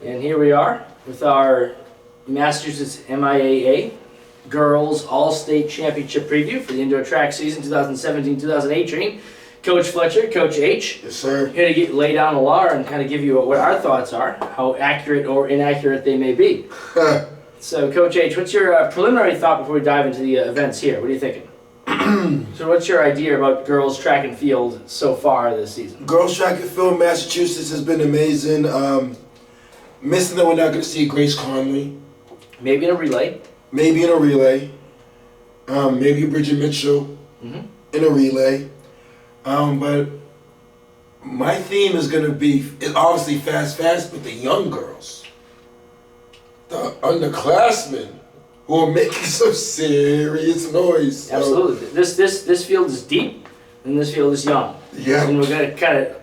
And here we are with our Massachusetts MIAA Girls All-State Championship preview for the indoor track season 2017-2018. Coach Fletcher, Coach H. Yes, sir. Here to lay down the law and kind of give you what our thoughts are, how accurate or inaccurate they may be. So, Coach H, what's your preliminary thought before we dive into the events here? What are you thinking? So what's your idea about girls track and field so far this season? Girls track and field, Massachusetts has been amazing. Missing that we're not going to see Grace Conley. Maybe in a relay. Maybe in a relay. Maybe Bridget Mitchell in a relay. But my theme is going to be obviously fast, but the young girls, the underclassmen, who are making some serious noise. So. Absolutely. This field is deep, and this field is young. Yeah. And we're going to kind of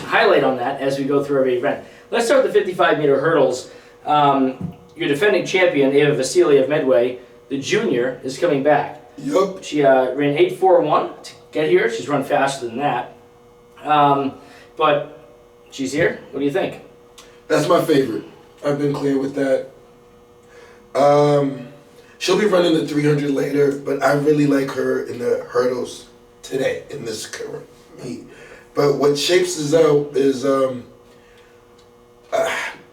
highlight on that as we go through every event. Let's start with the 55-meter hurdles. Your defending champion, Ava Vasily of Medway, the junior, is coming back. Yup. She ran 8.41 to get here. She's run faster than that. But she's here. What do you think? That's my favorite. I've been clear with that. She'll be running the 300 later, but I really like her in the hurdles today in this current meet. But what shapes us out is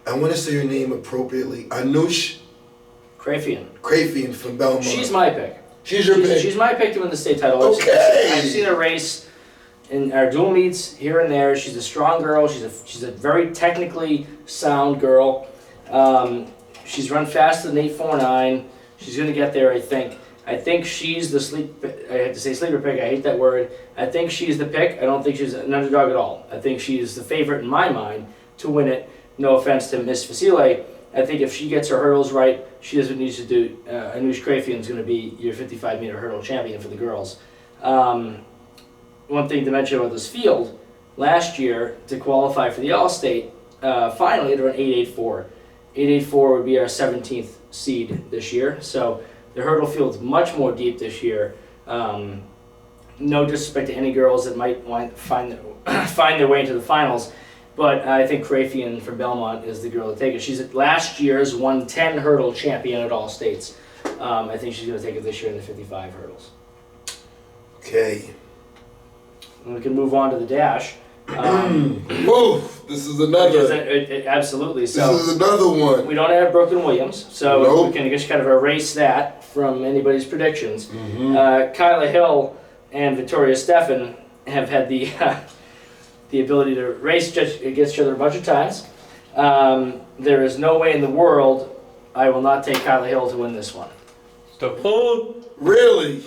I want to say her name appropriately. Anush Krafian from Belmont. She's my pick. She's your pick. She's my pick to win the state title. Okay. I've seen her race in our dual meets here and there. She's a strong girl. She's a very technically sound girl. She's run faster than 8.49. She's going to get there, I think. I think she's the I have to say sleeper pick. I hate that word. I think she's the pick. I don't think she's an underdog at all. I think she's the favorite in my mind to win it. No offense to Miss Vasile. I think if she gets her hurdles right, she does what needs to do. Anush Krafian is going to be your 55-meter hurdle champion for the girls. One thing to mention about this field, last year, to qualify for the All-State, finally, it ran 8.84. 8.84 would be our 17th seed this year. So the hurdle field's much more deep this year. No disrespect to any girls that might find their way into the finals. But I think Krafian from Belmont is the girl to take it. She's last year's 110 hurdle champion at all states. I think she's going to take it this year in the 55 hurdles. Okay. And we can move on to the dash. Whoa, this is another. Absolutely. So this is another one. We don't have Brooklyn Williams, so Nope. we can just kind of erase that from anybody's predictions. Kyla Hill and Victoria Steffen have had the ability to race against each other a bunch of times. There is no way in the world I will not take Kyla Hill to win this one. Really?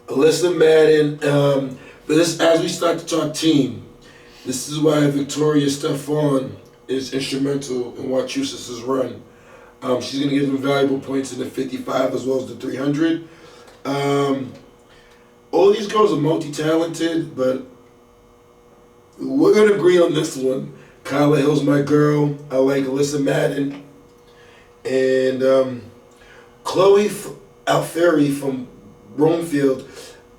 Alyssa Madden, but this, as we start to talk team, this is why Victoria Steffen is instrumental in Wachusett's run. She's going to give them valuable points in the 55 as well as the 300. All these girls are multi-talented, but we're going to agree on this one. Kyla Hill's my girl. I like Alyssa Madden. And Chloe Alfieri from Broomfield,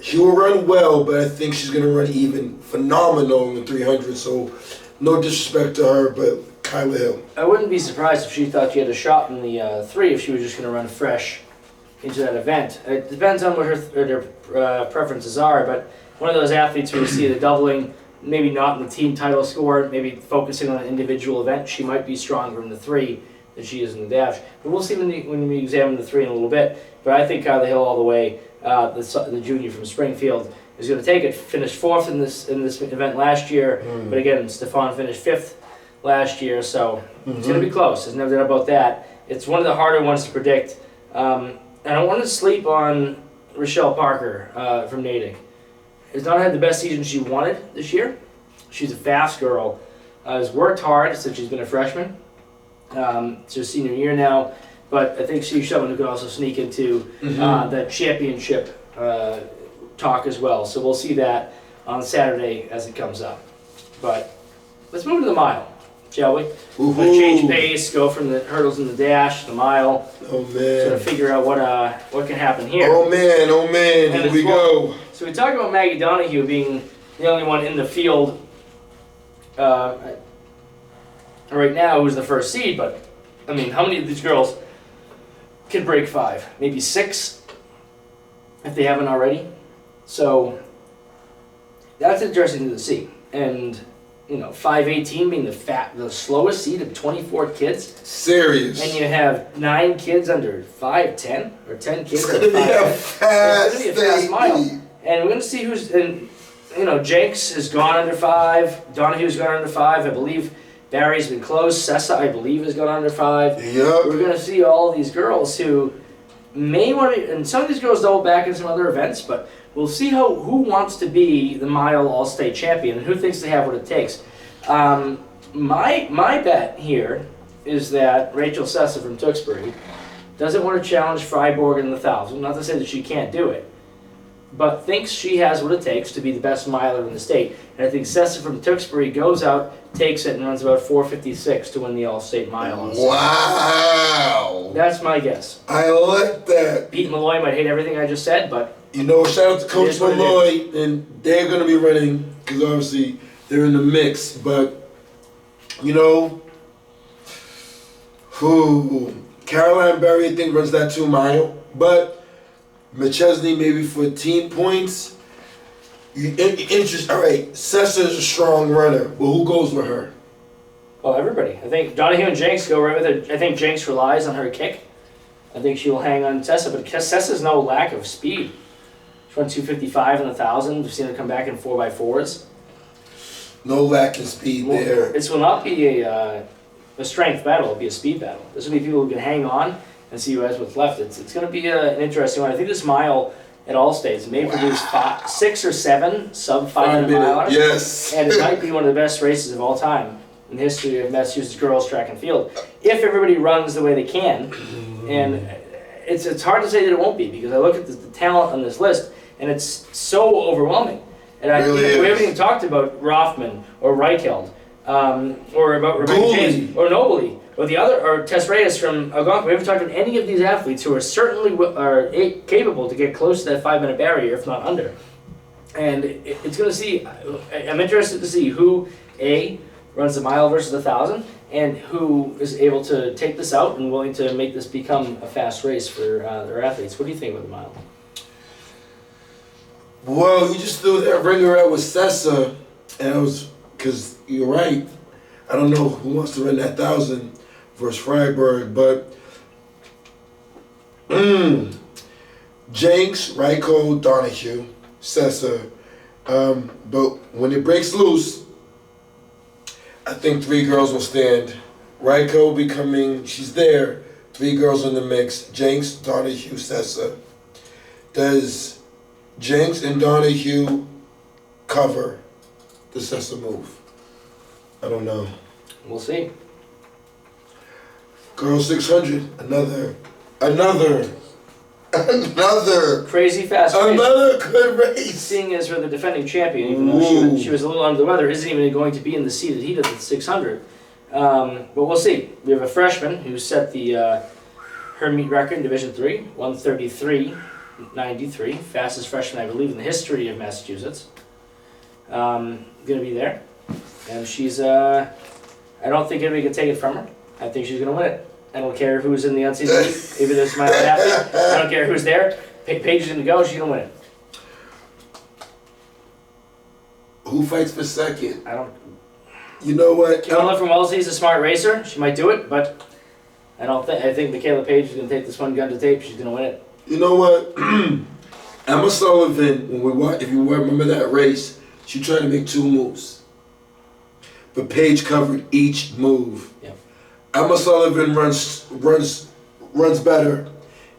she will run well, but I think she's going to run even phenomenal in the 300. So no disrespect to her, but Kyla Hill. I wouldn't be surprised if she thought she had a shot in the 3 if she was just going to run fresh into that event. It depends on what her preferences are, but one of those athletes where you see the doubling, maybe not in the team title score, maybe focusing on an individual event, she might be stronger in the 3 than she is in the dash. But we'll see when we examine the 3 in a little bit. But I think Kyla Hill all the way, the junior from Springfield, is going to take it. Finished 4th in this event last year, but again, Stefan finished 5th last year, so it's going to be close. There's no doubt about that. It's one of the harder ones to predict. I don't want to sleep on Rochelle Parker from Natick. Has not had the best season she wanted this year. She's a fast girl. Has worked hard since she's been a freshman. It's her senior year now, but I think she's someone who could also sneak into the championship talk as well. So we'll see that on Saturday as it comes up. But let's move to the mile. shall we? We're going to change pace, go from the hurdles and the dash, the mile. Oh man. Sort of figure out what can happen here. Oh man, here we go. So we talked about Maggie Donahue being the only one in the field right now who's the first seed, but I mean, how many of these girls can break 5? Maybe 6 if they haven't already. So that's interesting to see. And you know, 5'18" being the slowest seed of 24 kids. Serious. And you have 9 kids under 5'10" or 10 kids It's under gonna be 5'10". a fast, It's gonna be a fast mile. And we're gonna see who's and you know, Jenks has gone under 5, Donahue's gone under 5, I believe Barry's been close, Sessa I believe has gone under 5. Yep. We're gonna see all these girls who may want to, and some of these girls double back in some other events, but we'll see who wants to be the mile all-state champion and who thinks they have what it takes. My bet here is that Rachel Sessa from Tewksbury doesn't want to challenge Freiburg in the 1,000. Not to say that she can't do it, but thinks she has what it takes to be the best miler in the state. And I think Sessa from Tewksbury goes out, takes it, and runs about 4:56 to win the all-state mile. Wow. That's my guess. I like that. Pete Malloy might hate everything I just said, but You know, shout out to Coach is what it Malloy, and they're going to be running, because obviously they're in the mix, but, you know, Caroline Berry, I think, runs that 2 mile, but McChesney maybe for team points. All right, Sessa is a strong runner, but who goes with her? well, everybody. I think Donahue and Jenks go right with it. I think Jenks relies on her kick. I think she will hang on Sessa, but Sessa's no lack of speed. She runs 2:55 in the 1,000. We've seen her come back in 4x4s. No lack of speed there. This will not be a strength battle. It'll be a speed battle. This will be people who can hang on and see who has what's left. It's going to be an interesting one. I think this mile at all states may produce 6 or 7 sub 5-minute milers. Yes. And it might be one of the best races of all time in the history of Massachusetts girls track and field. If everybody runs the way they can. And it's hard to say that it won't be, because I look at the talent on this list and it's so overwhelming. And we haven't even talked about Rothman or Reicheld, or about Rebecca James or Nobly or the other, or Tess Reyes from Algonquin. We haven't talked about any of these athletes who are certainly capable to get close to that 5-minute barrier, if not under. And it's going to see. I'm interested to see who runs the mile versus the 1,000, and who is able to take this out and willing to make this become a fast race for their athletes. What do you think about the mile? Well, you just threw that ringer out with Sessa, and because you're right. I don't know who wants to run that 1,000 versus Freiburg, but Jenks, Ryko, Donahue, Sessa. But when it breaks loose, I think 3 girls will stand. Ryko she's there. 3 girls in the mix. Jenks, Donahue, Sessa. Does Jenks and Donahue cover the Sessa move? I don't know. We'll see. Girls 600, another Crazy fast race. Another good race. Seeing as we're the defending champion, even though she was a little under the weather, isn't even going to be in the seeded heat of the 600. But we'll see. We have a freshman who set her meet record in Division III, 1:33.93, fastest freshman I believe in the history of Massachusetts. Going to be there, and she's. I don't think anybody can take it from her. I think she's going to win it. I don't care who's in the unseasoned heat, even if it's my own athlete. I don't care who's there. Paige is going to go. She's going to win it. Who fights for second? I don't. You know what? Camilla from Wellesley is a smart racer. She might do it, but I don't think. I think Michaela Page is going to take this one gun to tape. She's going to win it. You know what? Emma Sullivan, if you remember that race, she tried to make 2 moves, but Paige covered each move. Yeah. Emma Sullivan runs better.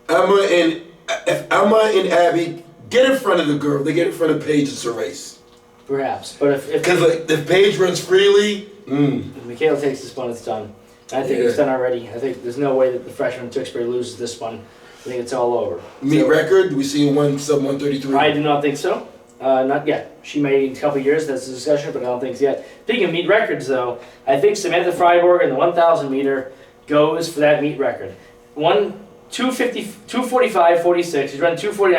If Emma and Abby get in front of the girl, they get in front of Paige, it's a race. Perhaps, but if Paige runs freely, if Michaela takes this one, it's done. I think it's done already. I think there's no way that the freshman Tewksbury loses this one. I think it's all over. Meet record? Do we see one sub 133? I do not think so. Not yet. She may in a couple of years. That's a discussion, but I don't think it's yet. Speaking of meet records, though, I think Samantha Freiberger in the 1,000 meter goes for that meet record. 2:45.46. She's run 2:49.